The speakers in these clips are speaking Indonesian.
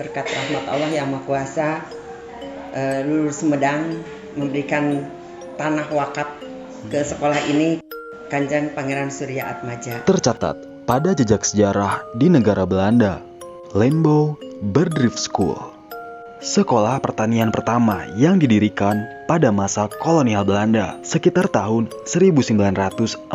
berkat rahmat Allah yang Maha Kuasa, Lulur Sumedang memberikan tanah wakaf ke sekolah ini, Kanjeng Pangeran Surya Atmaja. Tercatat pada jejak sejarah di negara Belanda, Landbouw Bedrijf School, sekolah pertanian pertama yang didirikan pada masa kolonial Belanda sekitar tahun 1914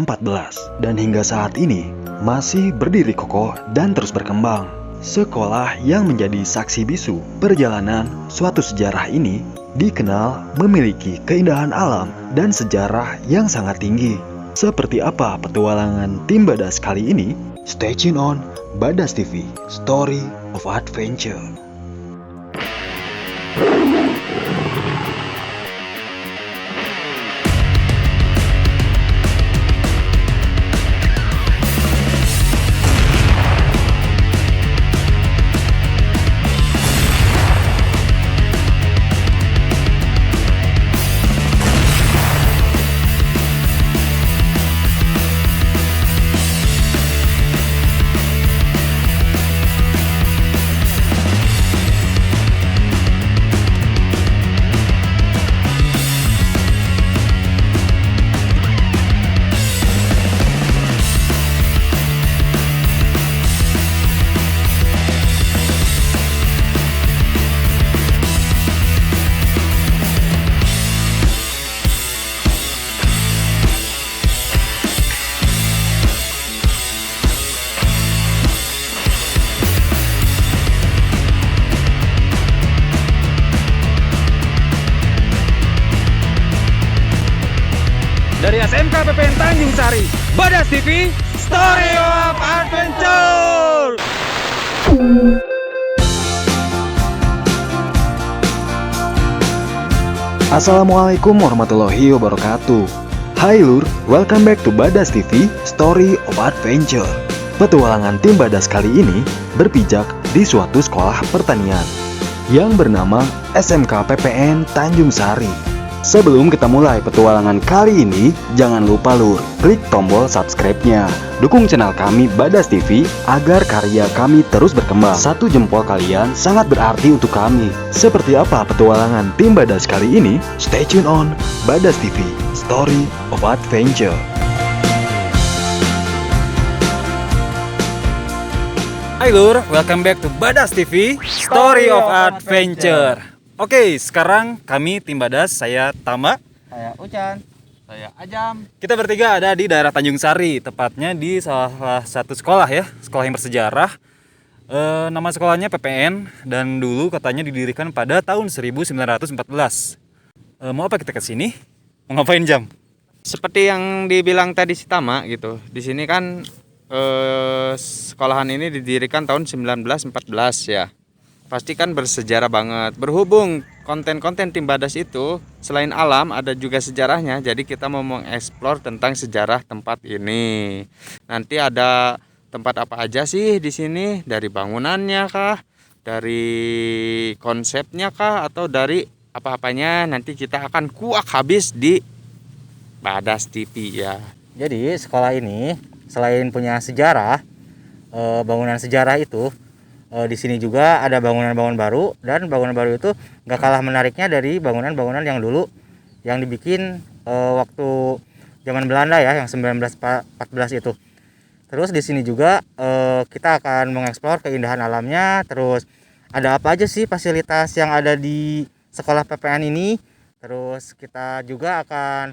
dan hingga saat ini masih berdiri kokoh dan terus berkembang. Sekolah yang menjadi saksi bisu perjalanan suatu sejarah ini dikenal memiliki keindahan alam dan sejarah yang sangat tinggi. Seperti apa petualangan tim Badas kali ini? Stay tune on Badas TV, Story of Adventure. Dari SMK PPN Tanjung Sari, Badas TV, Story of Adventure. Assalamualaikum warahmatullahi wabarakatuh. Hai Lur, welcome back to Badas TV, Story of Adventure. Petualangan tim Badas kali ini berpijak di suatu sekolah pertanian yang bernama SMK PPN Tanjung Sari. Sebelum kita mulai petualangan kali ini, jangan lupa Lur, klik tombol subscribe-nya. Dukung channel kami Badas TV agar karya kami terus berkembang. Satu jempol kalian sangat berarti untuk kami. Seperti apa petualangan tim Badas kali ini? Stay tune on Badas TV, Story of Adventure. Hai Lur, welcome back to Badas TV, Story of Adventure. Oke, sekarang kami tim Badas, saya Tama, Saya Ucan, saya Ajam. kita bertiga ada di daerah Tanjung Sari, tepatnya di salah satu sekolah ya, sekolah yang bersejarah. Nama sekolahnya PPN dan dulu katanya didirikan pada tahun 1914. Mau apa kita ke sini? Mau ngapain Jam? Seperti yang dibilang tadi si Tama gitu. Di sini kan sekolahan ini didirikan tahun 1914 ya. Pasti kan bersejarah banget. Berhubung konten-konten tim Badas itu selain alam ada juga sejarahnya. Jadi kita mau mengeksplor tentang sejarah tempat ini. Nanti ada tempat apa aja sih di sini? Dari bangunannya kah? Dari konsepnya kah? Atau dari apa-apanya? Nanti kita akan kuak habis di Badas TV ya. Jadi sekolah ini selain punya sejarah, bangunan sejarah itu, di sini juga ada bangunan-bangunan baru, dan bangunan baru itu gak kalah menariknya dari bangunan-bangunan yang dulu yang dibikin waktu zaman Belanda ya, yang 1914 itu. Terus di sini juga kita akan mengeksplor keindahan alamnya. Terus ada apa aja sih fasilitas yang ada di sekolah PPN ini. Terus kita juga akan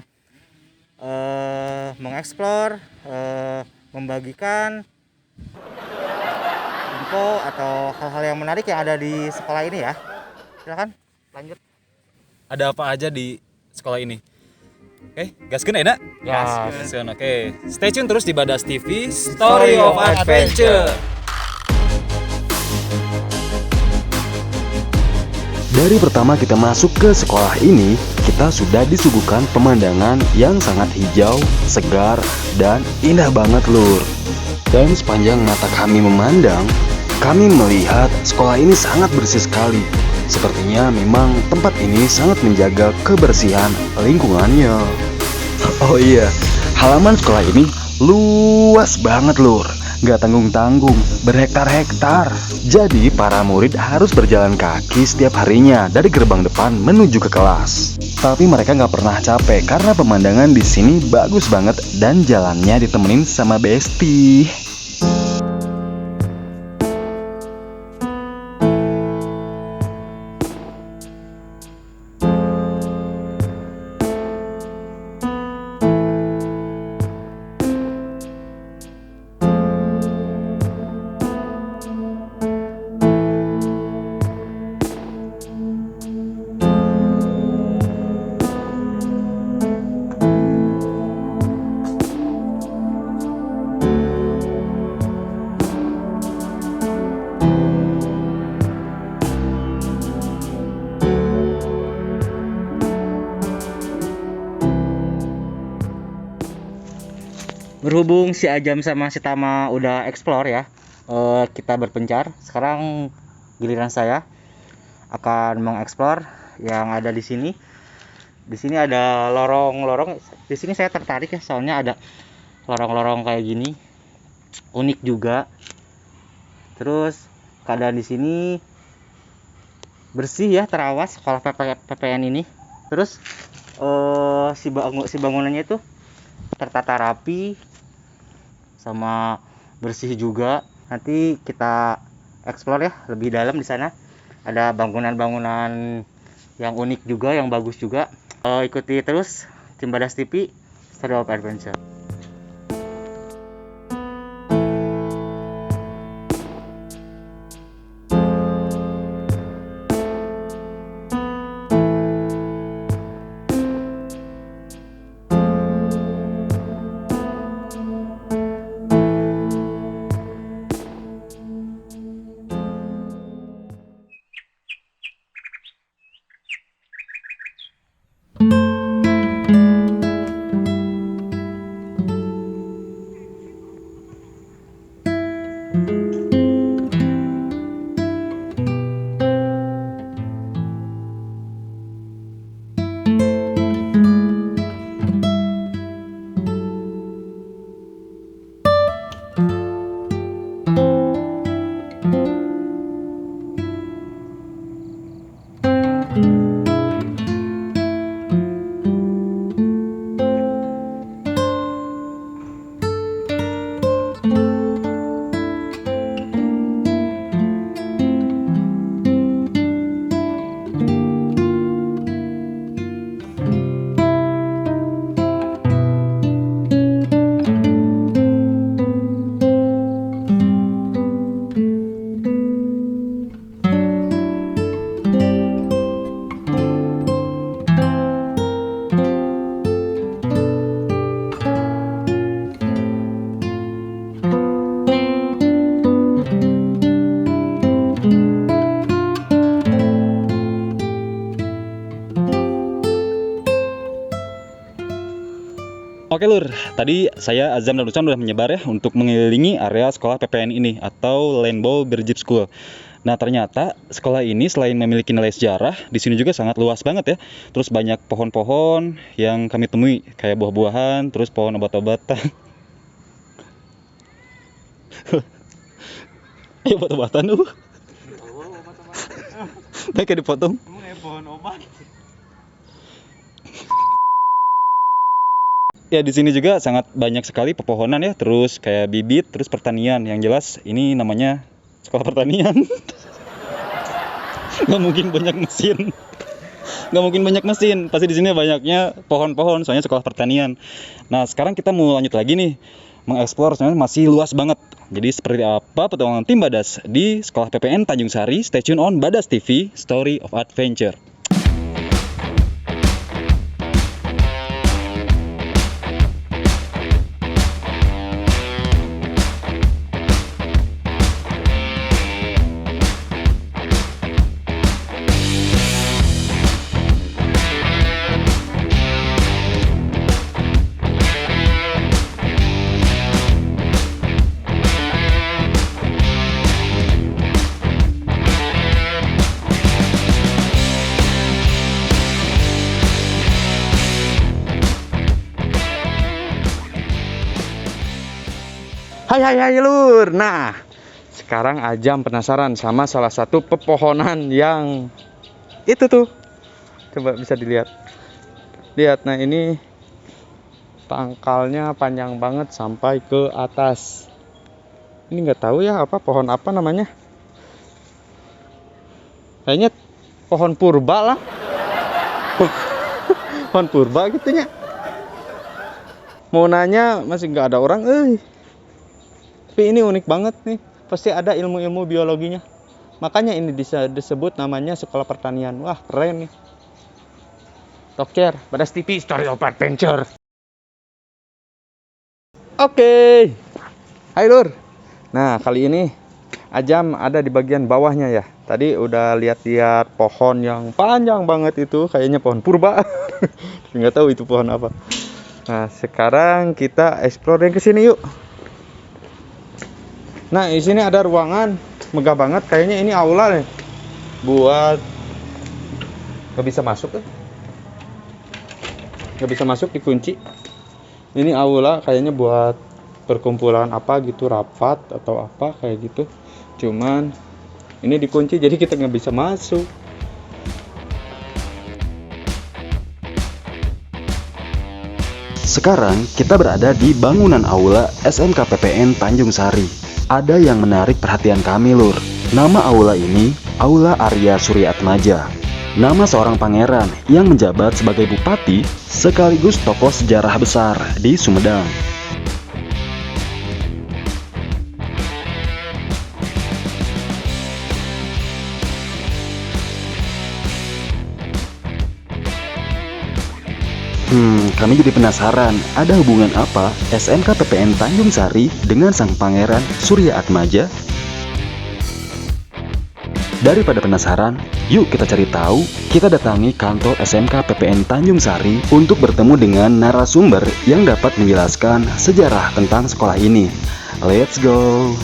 mengeksplor, membagikan info atau hal-hal yang menarik yang ada di sekolah ini ya. Silakan lanjut. Ada apa aja di sekolah ini? Oke, gaskeun ya, Nak? Gaskeun. Oke. Stay tune terus di Badas TV, Story of Adventure. Dari pertama kita masuk ke sekolah ini, kita sudah disuguhkan pemandangan yang sangat hijau, segar, dan indah banget Lur. Dan sepanjang mata kami memandang, kami melihat sekolah ini sangat bersih sekali. Sepertinya memang tempat ini sangat menjaga kebersihan lingkungannya. Oh iya, halaman sekolah ini luas banget Lur. Nggak tanggung-tanggung, berhektar-hektar. Jadi para murid harus berjalan kaki setiap harinya dari gerbang depan menuju ke kelas. Tapi mereka nggak pernah capek karena pemandangan di sini bagus banget dan jalannya ditemenin sama Besti. Berhubung si Ajam sama si Tama udah explore ya, kita berpencar. Sekarang giliran saya akan mengeksplor yang ada di sini. Di sini ada lorong-lorong. Di sini saya tertarik ya, soalnya ada lorong-lorong kayak gini, unik juga. Terus keadaan di sini bersih ya, terawas sekolah PPN ini. Terus si bangunannya itu tertata rapi sama bersih juga. Nanti kita explore ya lebih dalam di sana. Ada bangunan-bangunan yang unik juga, yang bagus juga. Ikuti terus Tim Badas TV Story of Adventure. Oke Lur, tadi saya Azam dan Ucan udah menyebar ya untuk mengelilingi area sekolah PPN ini atau Rainbow Berjip School. Nah ternyata sekolah ini selain memiliki nilai sejarah, di sini juga sangat luas banget ya. Terus banyak pohon-pohon yang kami temui kayak buah-buahan, terus pohon obat-obatan. Ayo obat-obatan tuh. Kayak dipotong. Pohon obat. Ya di sini juga sangat banyak sekali pepohonan ya, terus kayak bibit, terus pertanian. Yang jelas ini namanya sekolah pertanian. Nggak mungkin banyak mesin. Pasti di sini banyaknya pohon-pohon, soalnya sekolah pertanian. Nah sekarang kita mau lanjut lagi nih, mengeksplor, soalnya masih luas banget. Jadi seperti apa petualangan tim Badas di sekolah PPN Tanjung Sari? Stay tune on Badas TV, Story of Adventure. Hai Lur. Nah, sekarang Ajam penasaran sama salah satu pepohonan yang itu tuh. Coba bisa dilihat. Lihat, nah ini pangkalnya panjang banget sampai ke atas. Ini nggak tahu ya apa pohon apa namanya. Kayaknya pohon purba lah. Pohon purba gitunya. Mau nanya masih nggak ada orang. Tapi ini unik banget nih. Pasti ada ilmu-ilmu biologinya. Makanya ini disebut namanya sekolah pertanian. Wah, keren nih. Toker, Badas TV, Story of Adventure. Oke. Hai Lur. Nah, kali ini Ajam ada di bagian bawahnya ya. Tadi udah lihat-lihat pohon yang panjang banget itu. Kayaknya pohon purba. Nggak tahu itu pohon apa. Nah, sekarang kita explore yang kesini yuk. Nah, di sini ada ruangan megah banget. Kayaknya ini aula nih. Buat nggak bisa masuk kan? Nggak bisa masuk, dikunci. Ini aula kayaknya buat perkumpulan apa gitu, rapat atau apa kayak gitu. Cuman ini dikunci jadi kita nggak bisa masuk. Sekarang kita berada di bangunan aula SMK PPN Tanjung Sari. Ada yang menarik perhatian kami, Lur. Nama aula ini Aula Arya Surya Atmaja. Nama seorang pangeran yang menjabat sebagai bupati sekaligus tokoh sejarah besar di Sumedang. Kami jadi penasaran, ada hubungan apa SMK PPN Tanjung Sari dengan sang pangeran Surya Atmaja? Daripada penasaran, yuk kita cari tahu. Kita datangi kantor SMK PPN Tanjung Sari untuk bertemu dengan narasumber yang dapat menjelaskan sejarah tentang sekolah ini. Let's go!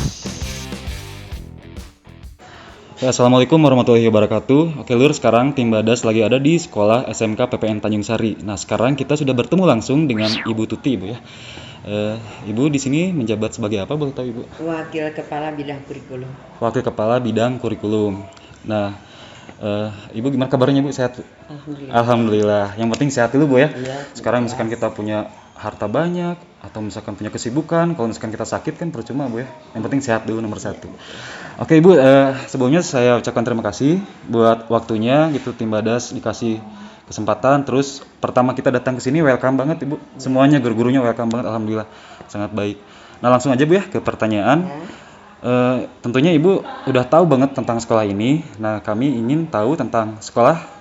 Ya, Assalamualaikum warahmatullahi wabarakatuh. Oke Lur, sekarang tim Badas lagi ada di sekolah SMK PPN Tanjung Sari. Nah, sekarang kita sudah bertemu langsung dengan Ibu Tuti, Ibu ya. Ibu di sini menjabat sebagai apa, boleh tahu Ibu? Wakil Kepala Bidang Kurikulum. Wakil Kepala Bidang Kurikulum. Nah, Ibu gimana kabarnya Ibu? Sehat? Alhamdulillah. Alhamdulillah. Yang penting sehat dulu Bu ya. Iya, Sekarang misalkan kita punya harta banyak atau misalkan punya kesibukan, kalau misalkan kita sakit kan percuma Bu ya. Yang penting sehat dulu nomor satu. Oke Ibu, sebelumnya saya ucapkan terima kasih buat waktunya gitu, tim Badas dikasih kesempatan. Terus pertama kita datang ke sini welcome banget Ibu. Semuanya guru-gurunya welcome banget, alhamdulillah sangat baik. Nah, langsung aja Bu ya ke pertanyaan. Tentunya Ibu udah tahu banget tentang sekolah ini. Nah, kami ingin tahu tentang sekolah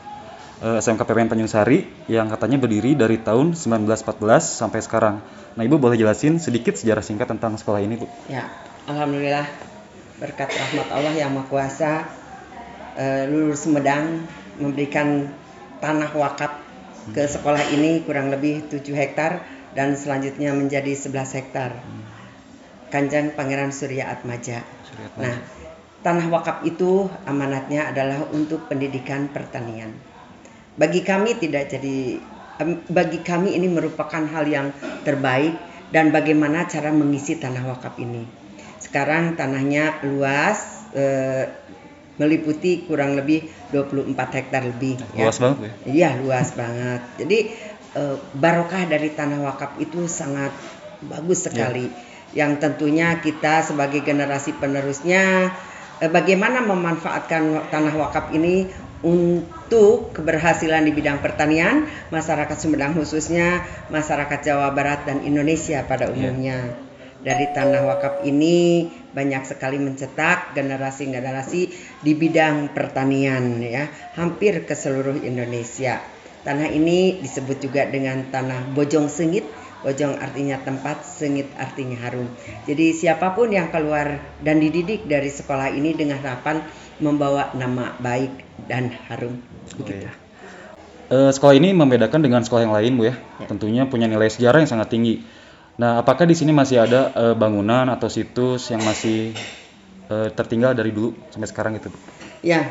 SMK PPN Tanjung Sari yang katanya berdiri dari tahun 1914 sampai sekarang. Nah, Ibu boleh jelasin sedikit sejarah singkat tentang sekolah ini Bu? Ya, alhamdulillah berkat rahmat Allah yang Maha Kuasa, Lulur Sumedang memberikan tanah wakaf ke sekolah ini kurang lebih 7 hektar dan selanjutnya menjadi 11 hektar. Kanjeng Pangeran Surya Atmaja. Nah, tanah wakaf itu amanatnya adalah untuk pendidikan pertanian. Bagi kami ini merupakan hal yang terbaik dan bagaimana cara mengisi tanah wakaf ini. Sekarang tanahnya luas, meliputi kurang lebih 24 hektar lebih. Luas banget Bu ya? Iya, luas banget. Jadi barokah dari tanah wakaf itu sangat bagus sekali. Yang tentunya kita sebagai generasi penerusnya bagaimana memanfaatkan tanah wakaf ini untuk keberhasilan di bidang pertanian masyarakat Sumedang, khususnya masyarakat Jawa Barat dan Indonesia pada umumnya. Dari tanah wakaf ini banyak sekali mencetak generasi-generasi di bidang pertanian ya, hampir ke seluruh Indonesia. Tanah ini disebut juga dengan tanah Bojong Sengit. Bojong artinya tempat, sengit artinya harum. Jadi siapapun yang keluar dan dididik dari sekolah ini dengan harapan membawa nama baik dan harum. Begitu. Sekolah ini membedakan dengan sekolah yang lain Bu ya. Tentunya punya nilai sejarah yang sangat tinggi. Nah, apakah di sini masih ada bangunan atau situs yang masih tertinggal dari dulu sampai sekarang gitu? Ya,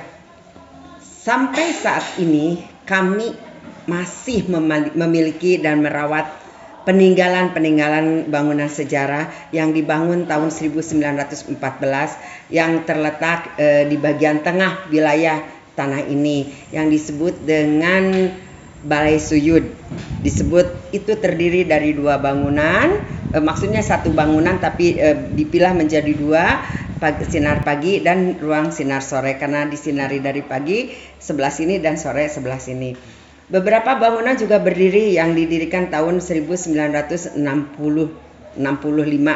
sampai saat ini kami masih memiliki dan merawat peninggalan-peninggalan bangunan sejarah yang dibangun tahun 1914 yang terletak di bagian tengah wilayah tanah ini yang disebut dengan Balai Suyud. Disebut itu terdiri dari 2 bangunan, maksudnya 1 bangunan tapi dipilah menjadi 2, sinar pagi dan ruang sinar sore karena disinari dari pagi sebelah sini dan sore sebelah sini. Beberapa bangunan juga berdiri yang didirikan tahun 1965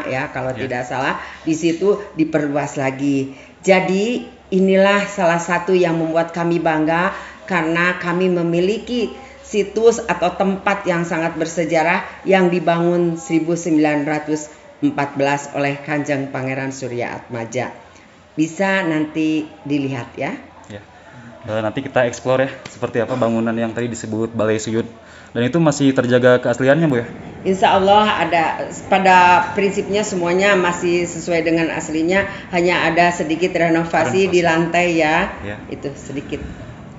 ya kalau tidak salah. Di situ diperluas lagi. Jadi inilah salah satu yang membuat kami bangga karena kami memiliki situs atau tempat yang sangat bersejarah yang dibangun 1914 oleh Kanjeng Pangeran Surya Atmaja. Bisa nanti dilihat ya. Nanti kita explore ya seperti apa bangunan yang tadi disebut Balai Suyud, dan itu masih terjaga keasliannya Bu ya? Insya Allah ada, pada prinsipnya semuanya masih sesuai dengan aslinya, hanya ada sedikit renovasi di lantai ya. Itu sedikit.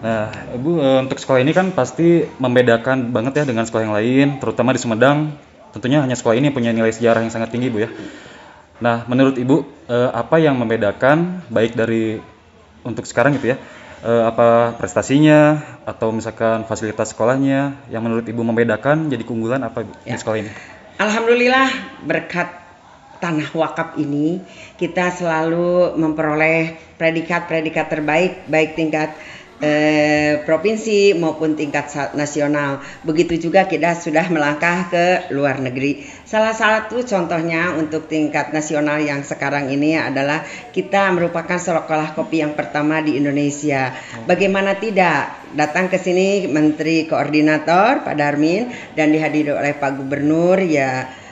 Nah Bu, untuk sekolah ini kan pasti membedakan banget ya dengan sekolah yang lain, terutama di Sumedang. Tentunya hanya sekolah ini punya nilai sejarah yang sangat tinggi Bu ya. Nah menurut Ibu apa yang membedakan baik dari untuk sekarang gitu ya, apa prestasinya atau misalkan fasilitas sekolahnya yang menurut Ibu membedakan jadi keunggulan apa di sekolah ini? Alhamdulillah berkat tanah wakaf ini kita selalu memperoleh predikat-predikat terbaik baik tingkat provinsi maupun tingkat nasional. Begitu juga kita sudah melangkah ke luar negeri. Salah satu contohnya untuk tingkat nasional yang sekarang ini adalah kita merupakan sekolah kopi yang pertama di Indonesia. Bagaimana tidak, datang ke sini Menteri Koordinator Pak Darmin dan dihadiri oleh Pak Gubernur ya.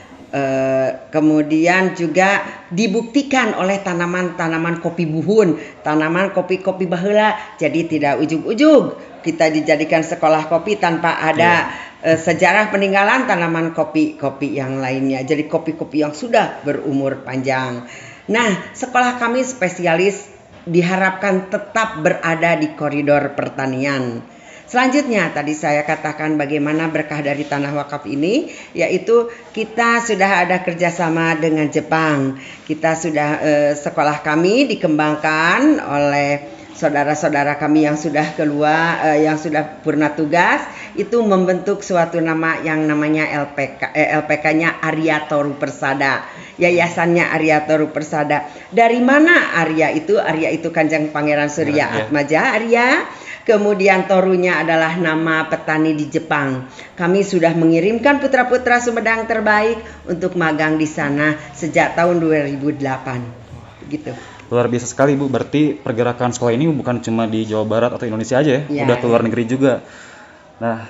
Kemudian juga dibuktikan oleh tanaman-tanaman kopi buhun, tanaman kopi-kopi baheula. Jadi tidak ujug-ujug kita dijadikan sekolah kopi tanpa ada sejarah peninggalan tanaman kopi-kopi yang lainnya. Jadi kopi-kopi yang sudah berumur panjang. Nah, sekolah kami spesialis diharapkan tetap berada di koridor pertanian. Selanjutnya tadi saya katakan bagaimana berkah dari tanah wakaf ini, yaitu kita sudah ada kerjasama dengan Jepang. Kita sudah sekolah kami dikembangkan oleh saudara-saudara kami yang sudah keluar, yang sudah purna tugas, itu membentuk suatu nama yang namanya LPK-nya Arya Toru Persada. Yayasannya Arya Toru Persada. Dari mana Arya itu? Arya itu Kanjeng Pangeran Surya Atmaja Arya. Kemudian Torunya adalah nama petani di Jepang. Kami sudah mengirimkan putra-putra Sumedang terbaik untuk magang di sana sejak tahun 2008. Begitu. Luar biasa sekali Bu, berarti pergerakan sekolah ini bukan cuma di Jawa Barat atau Indonesia aja ya, udah ke luar negeri juga. Nah,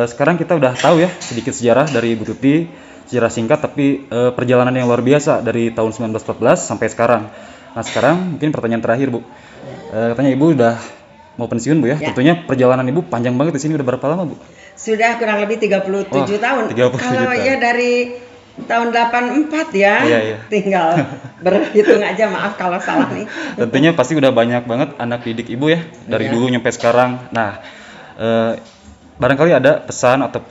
sekarang kita udah tahu ya sedikit sejarah dari Bu Tuti, sejarah singkat tapi perjalanan yang luar biasa dari tahun 1914 sampai sekarang. Nah, sekarang mungkin pertanyaan terakhir Bu. Katanya Ibu udah mau pensiun Bu ya. Tentunya perjalanan Ibu panjang banget di sini, udah berapa lama Bu? Sudah kurang lebih 37 tahun. 37 Kalau tahun. ya dari tahun 84 ya. Iya. Tinggal berhitung aja, maaf kalau salah nih. Tentunya pasti udah banyak banget anak didik Ibu ya dari dulu nyampe sekarang. Nah, barangkali ada pesan atau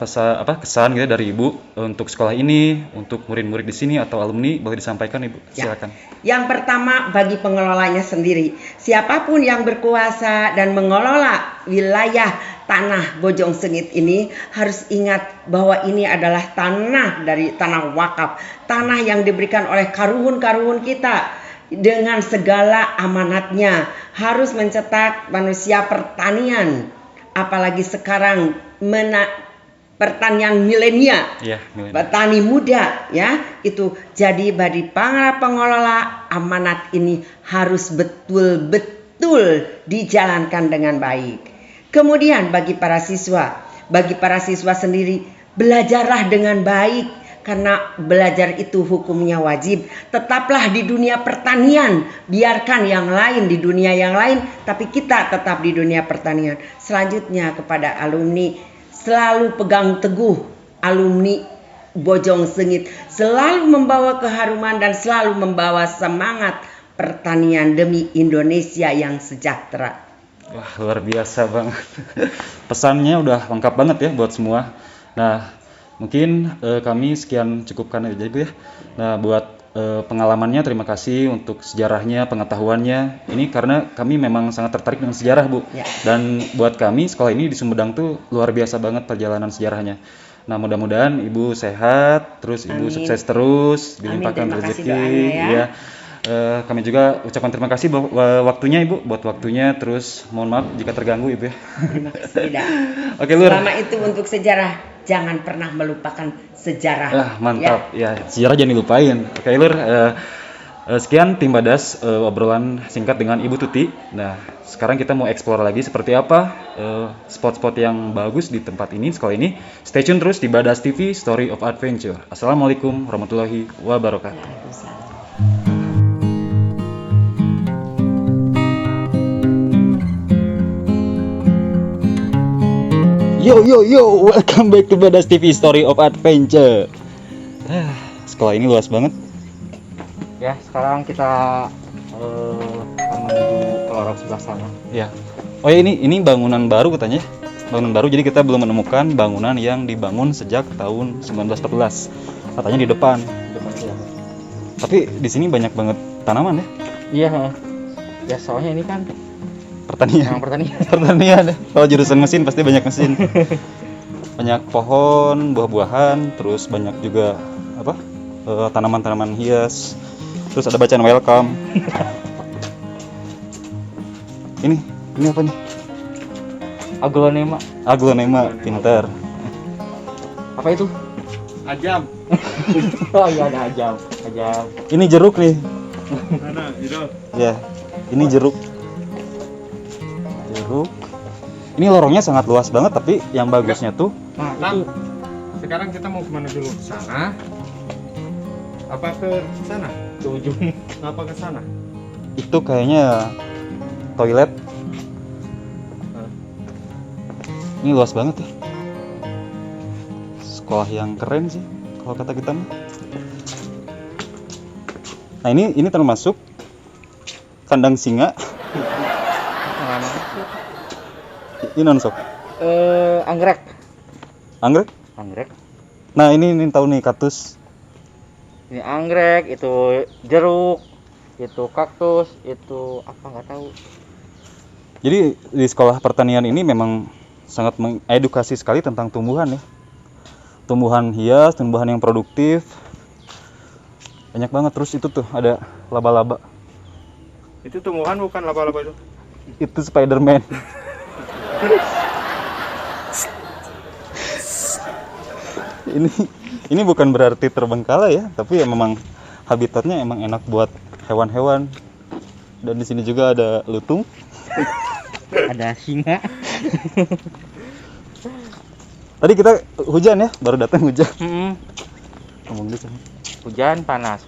kesan gitu dari Ibu untuk sekolah ini, untuk murid-murid di sini atau alumni, boleh disampaikan Ibu? Silakan. Yang pertama bagi pengelolanya sendiri, siapapun yang berkuasa dan mengelola wilayah tanah Bojong Sengit ini harus ingat bahwa ini adalah tanah dari tanah wakaf, tanah yang diberikan oleh karuhun-karuhun kita dengan segala amanatnya, harus mencetak manusia pertanian. Apalagi sekarang pertanian milenial, petani muda ya, itu jadi bagi para pengelola amanat ini harus betul-betul dijalankan dengan baik. Kemudian bagi para siswa sendiri belajarlah dengan baik karena belajar itu hukumnya wajib. Tetaplah di dunia pertanian, biarkan yang lain di dunia yang lain, tapi kita tetap di dunia pertanian. Selanjutnya kepada alumni, selalu pegang teguh alumni Bojong Sengit, selalu membawa keharuman dan selalu membawa semangat pertanian demi Indonesia yang sejahtera. Wah, luar biasa banget. Pesannya udah lengkap banget ya buat semua. Nah, Mungkin kami sekian cukupkan aja Ibu ya. Nah, buat pengalamannya terima kasih, untuk sejarahnya, pengetahuannya. Ini karena kami memang sangat tertarik dengan sejarah, Bu. Ya. Dan buat kami sekolah ini di Sumedang tuh luar biasa banget perjalanan sejarahnya. Nah, mudah-mudahan Ibu sehat, terus Ibu Amin. sukses terus, Amin, dilimpahkan terima kasih rezeki. doanya ya. Iya. Kami juga ucapkan terima kasih waktunya Ibu, buat waktunya, terus mohon maaf jika terganggu Ibu ya. Terima kasih Dak. Oke Lur. Selama itu untuk sejarah, jangan pernah melupakan sejarah. Mantap ya, sejarah jangan dilupain. Oke Lur, sekian Tim Badas obrolan singkat dengan Ibu Tuti. Nah, sekarang kita mau explore lagi seperti apa spot-spot yang bagus di tempat ini, sekolah ini. Stay tune terus di Badas TV, Story of Adventure. Assalamualaikum warahmatullahi wabarakatuh. Waalaikumsalam. Yo, welcome back to Badas TV, Story of Adventure. Sekolah ini luas banget. Ya, sekarang kita akan menuju ke lorong sebelah sana. Ya. Oh ya, ini bangunan baru katanya. Bangunan baru, jadi kita belum menemukan bangunan yang dibangun sejak tahun 1914. Katanya di depan. Ya. Tapi di sini banyak banget tanaman ya. Iya. Ya, soalnya ini kan Pertanian. memang pertanian. Pertanian. Kalau jurusan mesin pasti banyak mesin. Banyak pohon, buah-buahan, terus banyak juga tanaman-tanaman hias. Terus ada bacaan welcome. Ini apa nih? Aglonema, pintar. Apa itu? Ajam. Oh iya, ada ajam. Ini jeruk nih. Mana? Itu. Ya, ini jeruk. Ini lorongnya sangat luas banget, tapi yang bagusnya tuh Nah, Tam, itu sekarang kita mau kemana dulu? Ke sana? Apa ke sana? ke ujung. Apa ke sana? itu kayaknya toilet. Ini luas banget ya. Sekolah yang keren sih kalau kata kita mah. Nah, ini termasuk kandang singa. Ini non-sok. Anggrek. Anggrek. Nah, ini tahu nih kaktus. Ini anggrek, itu jeruk, itu kaktus, itu apa nggak tahu. Jadi di sekolah pertanian ini memang sangat mengedukasi sekali tentang tumbuhan ya. Tumbuhan hias, tumbuhan yang produktif. Banyak banget. Terus itu tuh ada laba-laba. Itu tumbuhan bukan laba-laba itu? Itu Spiderman. ini bukan berarti terbengkalai ya, tapi ya memang habitatnya emang enak buat hewan-hewan. Dan di sini juga ada lutung. Ada singa. Tadi kita hujan ya, baru datang hujan. Ngomong gitu. Hujan panas.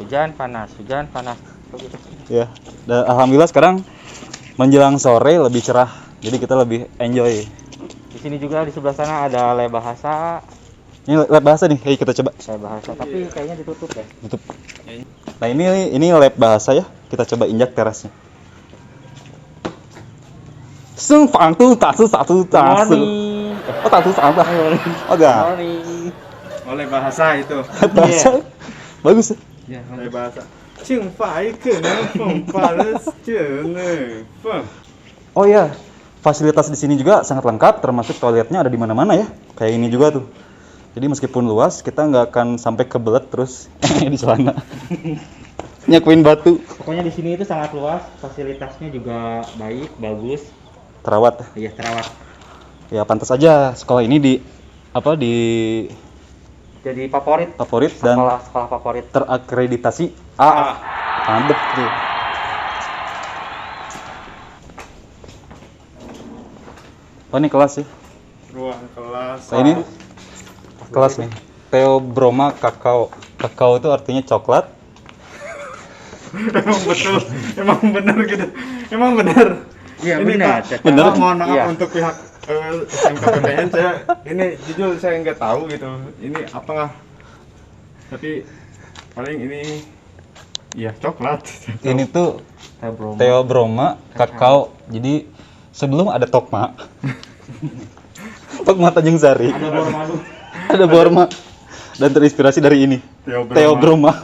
Ya, dan alhamdulillah sekarang menjelang sore lebih cerah. Jadi kita lebih enjoy. Di sini juga di sebelah sana ada lab bahasa. Ini lab bahasa nih, ayo kita coba. Lab bahasa, tapi kayaknya ditutup ya. Tutup. Nah, ini lab bahasa ya. Kita coba injak terasnya. Sungfang tuh tasu satu tasu. Oh, tasu apa? Oh, enggak. Oleh bahasa itu. Bahasa. Bagus ya. Oleh bahasa. Cingfai kena pembalas jeneng. Oh ya, fasilitas di sini juga sangat lengkap, termasuk toiletnya ada di mana-mana ya. Kayak ini juga tuh. Jadi meskipun luas, kita nggak akan sampai kebelet terus di celana. Nyakuin batu. Pokoknya di sini itu sangat luas, fasilitasnya juga baik, bagus. Terawat. Iya, terawat. Ya pantas aja sekolah ini Jadi favorit dan sekolah favorit. terakreditasi A. Mantep tuh. Oh, ini kelas ya. Ruang kelas. Nah, ini kelas nih. Theobroma kakao. Kakao itu artinya coklat. Emang betul. Emang benar gitu. Emang benar. Iya, Ini benar. Kak, Benar. mohon maaf Iya. untuk pihak SMKPTN, ini jujur saya nggak tahu gitu. Ini apa? Tapi paling ini iya coklat. Ini tuh Theobroma. Theobroma kakao. Jadi sebelum ada Tokma. Tokma Tanjung Sari. Ada bor madu. Ada Borma. dan terinspirasi dari ini. Theo Broma.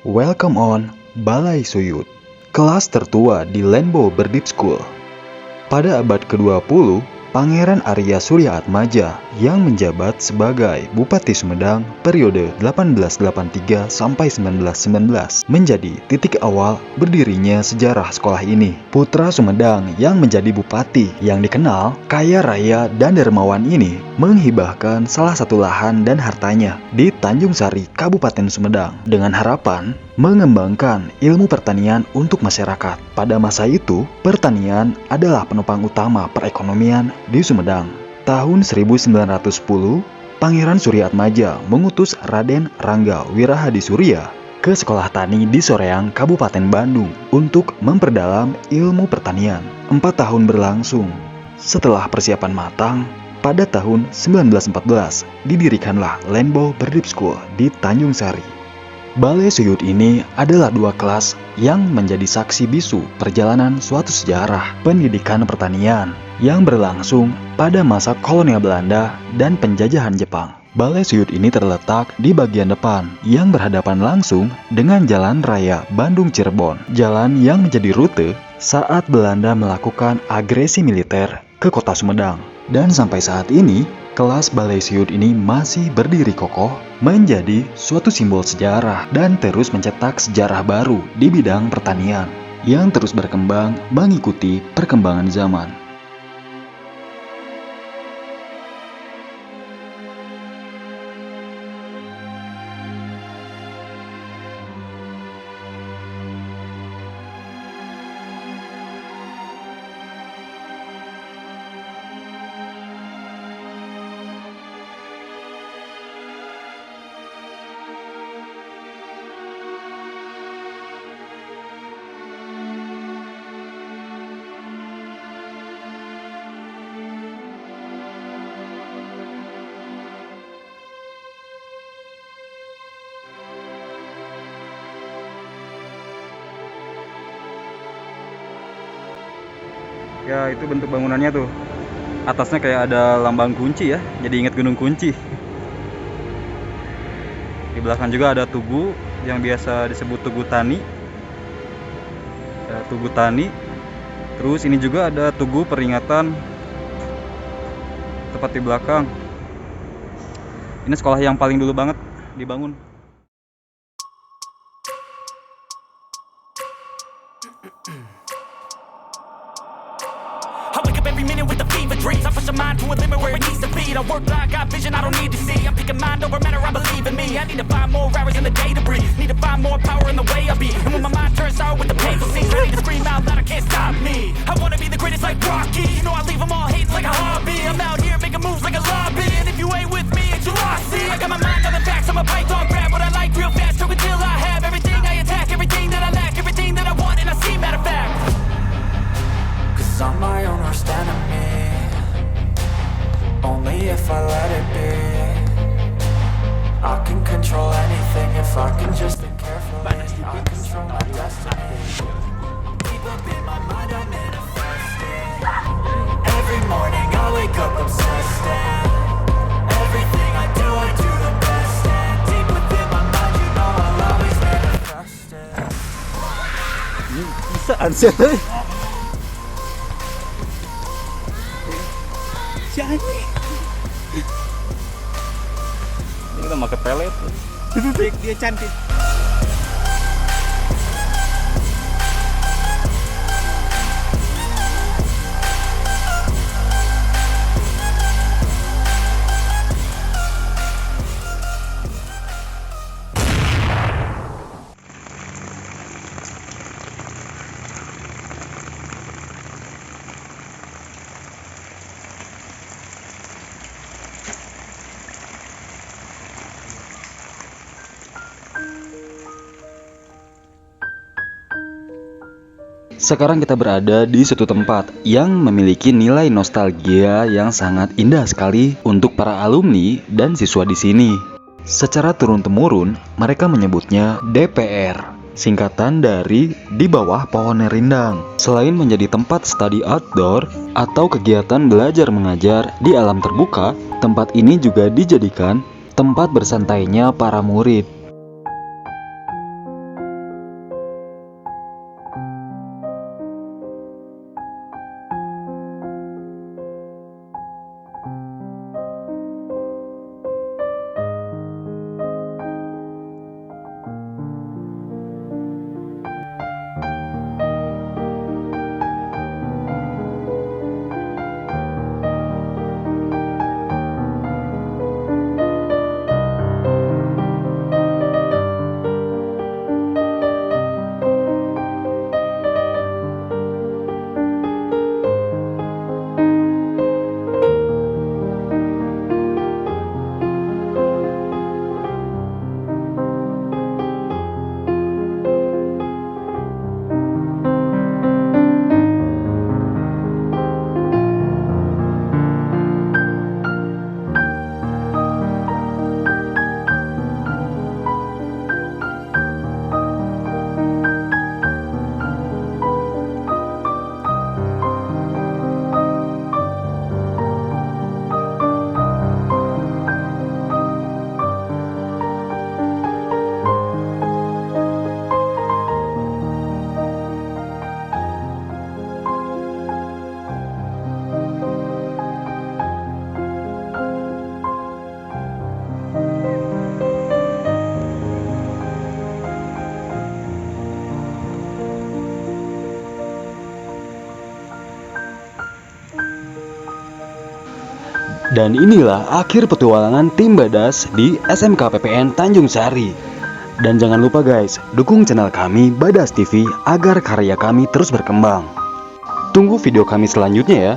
Welcome on Balai Suyut, kelas tertua di Lenbo Berdip School. Pada abad ke-20, Pangeran Arya Suryaatmaja yang menjabat sebagai Bupati Sumedang periode 1883 sampai 1919 menjadi titik awal berdirinya sejarah sekolah ini. Putra Sumedang yang menjadi bupati yang dikenal kaya raya dan dermawan ini menghibahkan salah satu lahan dan hartanya di Tanjung Sari, Kabupaten Sumedang dengan harapan mengembangkan ilmu pertanian untuk masyarakat. Pada masa itu, pertanian adalah penopang utama perekonomian di Sumedang. Tahun 1910, Pangeran Suryaatmaja mengutus Raden Rangga Wirahadi Surya ke sekolah tani di Soreang, Kabupaten Bandung untuk memperdalam ilmu pertanian. 4 tahun berlangsung. Setelah persiapan matang, pada tahun 1914 didirikanlah Lenbo Berdip School di Tanjung Sari. Balai Suyut ini adalah 2 kelas yang menjadi saksi bisu perjalanan suatu sejarah pendidikan pertanian yang berlangsung pada masa kolonial Belanda dan penjajahan Jepang. Balai Suyut ini terletak di bagian depan yang berhadapan langsung dengan Jalan Raya Bandung-Cirebon, jalan yang menjadi rute saat Belanda melakukan agresi militer ke kota Sumedang. Dan sampai saat ini, kelas Balai Suyut ini masih berdiri kokoh, menjadi suatu simbol sejarah dan terus mencetak sejarah baru di bidang pertanian yang terus berkembang mengikuti perkembangan zaman. Ya, itu bentuk bangunannya tuh. Atasnya kayak ada lambang kunci ya, jadi ingat Gunung Kunci. Di belakang juga ada tugu yang biasa disebut Tugu Tani. Tugu Tani. Terus ini juga ada tugu peringatan tepat di belakang. Ini sekolah yang paling dulu banget dibangun. I wake up every minute with the fever dreams. I push my mind to a limit where it needs to be. I work blind, got vision I don't need to see. I'm picking mind over matter, I believe in me. I need to find more hours in the day to breathe. Need to find more power in the way I be. And when my mind turns sour with the painful scenes, I need to scream out loud, I can't stop me. I wanna be the greatest like Rocky. You know I leave them all hating like a hobby. I'm out here making moves like a lobby. And if you ain't with me, it's you lost. See, I got my mind on the facts. I'm a python, grab what I like real fast. Choke until I have everything I attack. Everything that I lack, everything that I want. And I see matter of fact. Cause I'm my own worst enemy. Only if I let it be. I can control anything if I can just think carefully. I control my destiny. Deep up in my mind I'm manifesting. Every morning I wake up obsessed and everything I do the best. And deep within my mind you know I'll always manifest it. Bisa anset euy. Ini kita pakai pelet. Dia cantik. Sekarang kita berada di suatu tempat yang memiliki nilai nostalgia yang sangat indah sekali untuk para alumni dan siswa di sini. Secara turun-temurun, mereka menyebutnya DPR, singkatan dari di bawah pohon rindang. Selain menjadi tempat study outdoor atau kegiatan belajar mengajar di alam terbuka, tempat ini juga dijadikan tempat bersantainya para murid. Dan inilah akhir petualangan tim Badas di SMK PPN Tanjung Sari. Dan jangan lupa guys, dukung channel kami Badas TV agar karya kami terus berkembang. Tunggu video kami selanjutnya ya.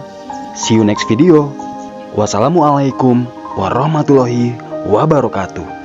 See you next video. Wassalamualaikum warahmatullahi wabarakatuh.